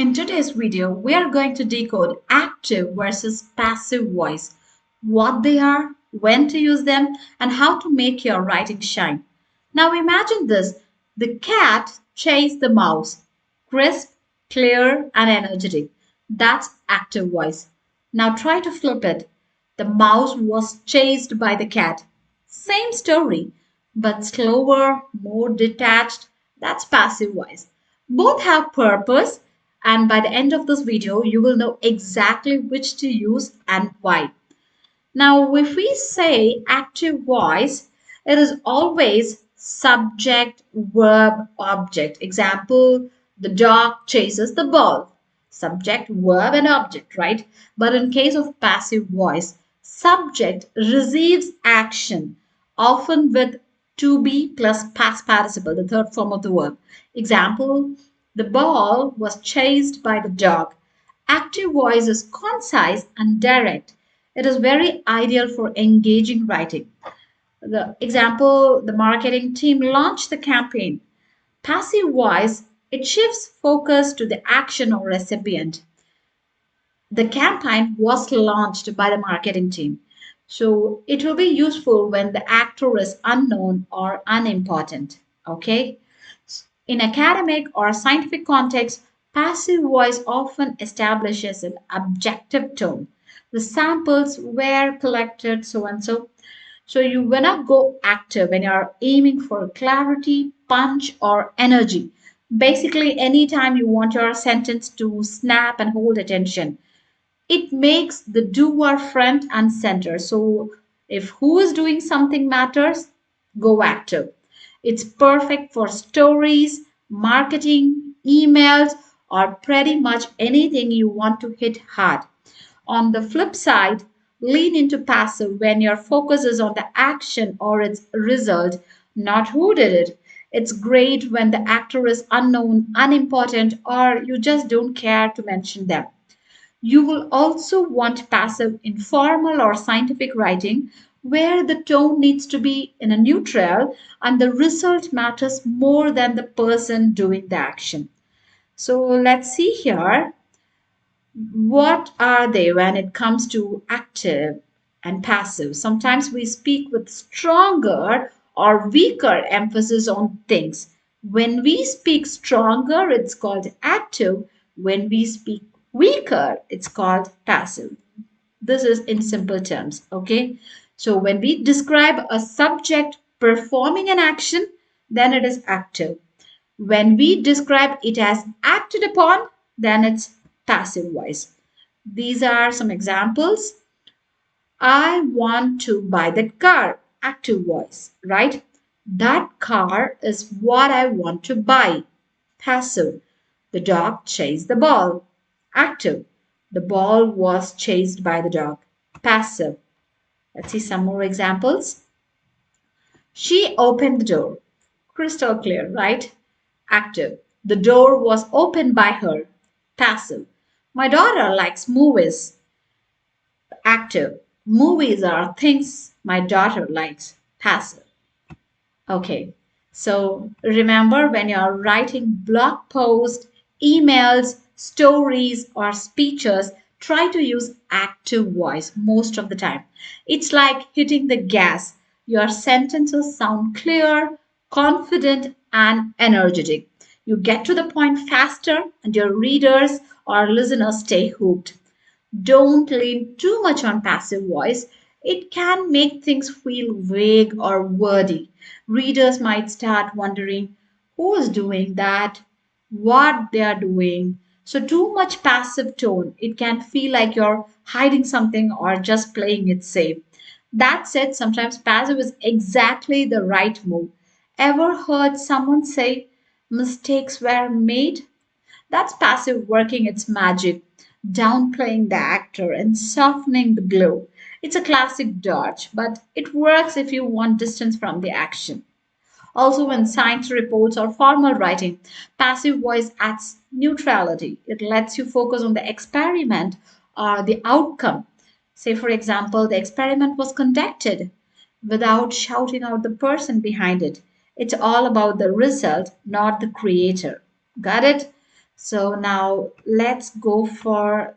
In today's video, we are going to decode active versus passive voice, what they are, when to use them, and how to make your writing shine. Now imagine this. The cat chased the mouse. Crisp, clear, and energetic. That's active voice. Now try to flip it. The mouse was chased by the cat. Same story, but slower, more detached. That's passive voice. Both have purpose, and by the end of this video, you will know exactly which to use and why. Now, if we say active voice, it is always subject, verb, object. Example, the dog chases the ball. Subject, verb, and object, right? But in case of passive voice, subject receives action, often with to be plus past participle, the third form of the verb. Example, the ball was chased by the dog. Active voice is concise and direct. It is very ideal for engaging writing. The example, the marketing team launched the campaign. Passive voice, it shifts focus to the action or recipient. The campaign was launched by the marketing team. So it will be useful when the actor is unknown or unimportant. Okay. In academic or scientific context, passive voice often establishes an objective tone. The samples were collected, so and so. So you wanna go active when you're aiming for clarity, punch, or energy. Basically, anytime you want your sentence to snap and hold attention, it makes the doer front and center. So if who is doing something matters, go active. It's perfect for stories, marketing, emails, or pretty much anything you want to hit hard. On the flip side, lean into passive when your focus is on the action or its result, not who did it. It's great when the actor is unknown, unimportant, or you just don't care to mention them. You will also want passive informal or scientific writing where the tone needs to be in a neutral and the result matters more than the person doing the action. So let's see here. What are they when it comes to active and passive? Sometimes we speak with stronger or weaker emphasis on things. When we speak stronger, it's called active. When we speak weaker, it's called passive. This is in simple terms, okay? So when we describe a subject performing an action, then it is active. When we describe it as acted upon, then it's passive voice. These are some examples. I want to buy that car. Active voice, right? That car is what I want to buy. Passive. The dog chased the ball. Active. The ball was chased by the dog. Passive. Let's see some more examples. She opened the door. Crystal clear, right? Active. The door was opened by her. Passive. My daughter likes movies. Active. Movies are things my daughter likes. Passive. Okay. So remember when you're writing blog posts, emails, stories, or speeches, try to use active voice most of the time. It's like hitting the gas. Your sentences sound clear, confident, and energetic. You get to the point faster, and your readers or listeners stay hooked. Don't lean too much on passive voice. It can make things feel vague or wordy. Readers might start wondering who's doing that, what they are doing. So, too much passive tone, it can feel like you're hiding something or just playing it safe. That said, sometimes passive is exactly the right move. Ever heard someone say mistakes were made? That's passive working its magic, downplaying the actor and softening the blow. It's a classic dodge, but it works if you want distance from the action. Also, in science reports or formal writing, passive voice adds neutrality. It lets you focus on the experiment or the outcome. Say, for example, the experiment was conducted without shouting out the person behind it. It's all about the result, not the creator. Got it? So now let's go for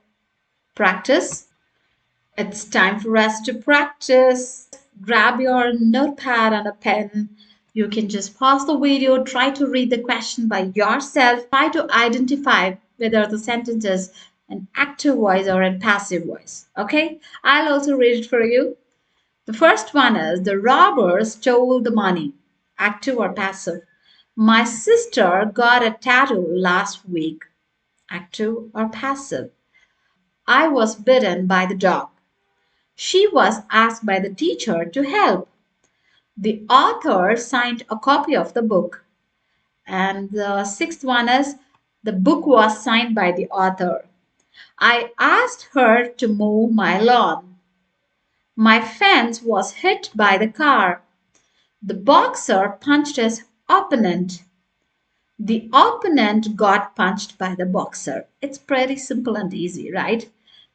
practice. It's time for us to practice. Grab your notepad and a pen. You can just pause the video, try to read the question by yourself, try to identify whether the sentence is an active voice or a passive voice. Okay? I'll also read it for you. The first one is the robber stole the money. Active or passive? My sister got a tattoo last week. Active or passive? I was bitten by the dog. She was asked by the teacher to help. The author signed a copy of the book. And the sixth one is the book was signed by the author. I asked her to mow my lawn. My fence was hit by the car. The boxer punched his opponent. The opponent got punched by the boxer. It's pretty simple and easy, right?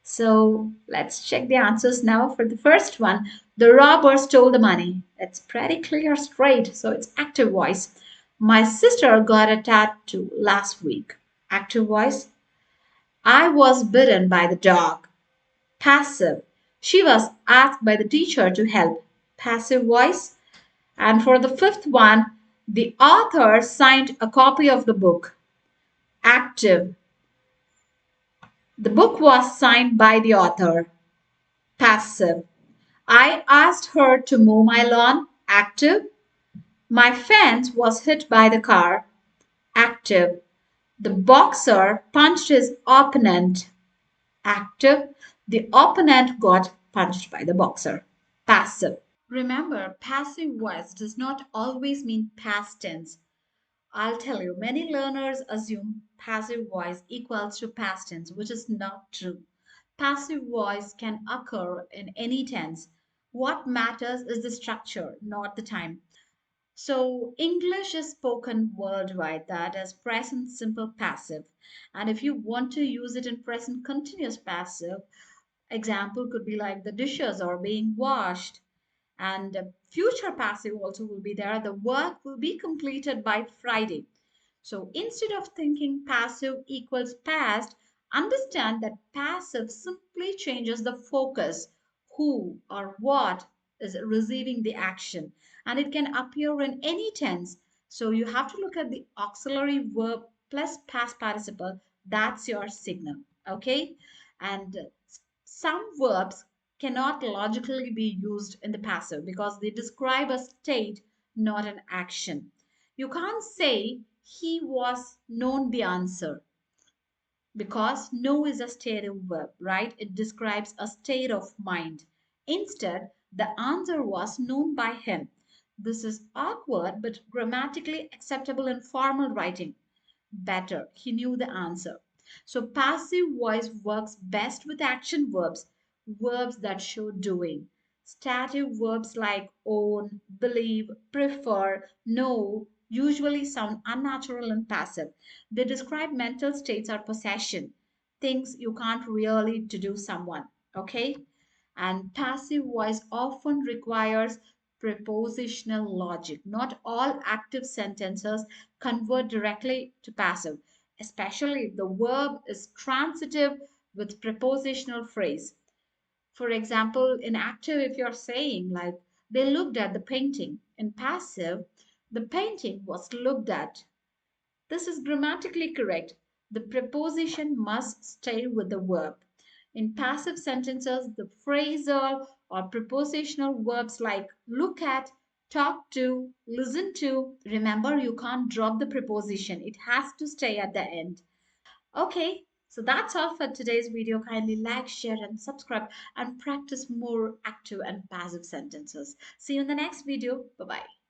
So let's check the answers now. For the first one, the robber stole the money. It's pretty clear, straight, so it's active voice. My sister got a tattoo last week. Active voice. I was bitten by the dog. Passive. She was asked by the teacher to help. Passive voice. And for the fifth one, the author signed a copy of the book. Active. The book was signed by the author. Passive. I asked her to mow my lawn. Active. My fence was hit by the car. Active. The boxer punched his opponent. Active. The opponent got punched by the boxer. Passive. Remember, passive voice does not always mean past tense. I'll tell you, many learners assume passive voice equals to past tense, which is not true. Passive voice can occur in any tense. What matters is the structure, not the time. So, English is spoken worldwide, that is present simple passive. And if you want to use it in present continuous passive, example could be like the dishes are being washed, and future passive also will be there. The work will be completed by Friday. So instead of thinking passive equals past, understand that passive simply changes the focus, who or what is receiving the action, and it can appear in any tense. So you have to look at the auxiliary verb plus past participle. That's your signal. Okay. And some verbs cannot logically be used in the passive because they describe a state, not an action. You can't say he was known the answer because know is a stative verb, right? It describes a state of mind. Instead, the answer was known by him. This is awkward but grammatically acceptable in formal writing. Better, he knew the answer. So passive voice works best with action verbs, verbs that show doing. Stative verbs like own, believe, prefer, know usually sound unnatural and passive. They describe mental states or possession, things you can't really to do someone. Okay? And passive voice often requires prepositional logic. Not all active sentences convert directly to passive, especially if the verb is transitive with prepositional phrase. For example, in active, if you're saying like they looked at the painting, in passive, the painting was looked at. This is grammatically correct. The preposition must stay with the verb. In passive sentences, the phrasal or prepositional verbs like look at, talk to, listen to. Remember, you can't drop the preposition, it has to stay at the end. Okay, so that's all for today's video. Kindly like, share, and subscribe and practice more active and passive sentences. See you in the next video. Bye bye.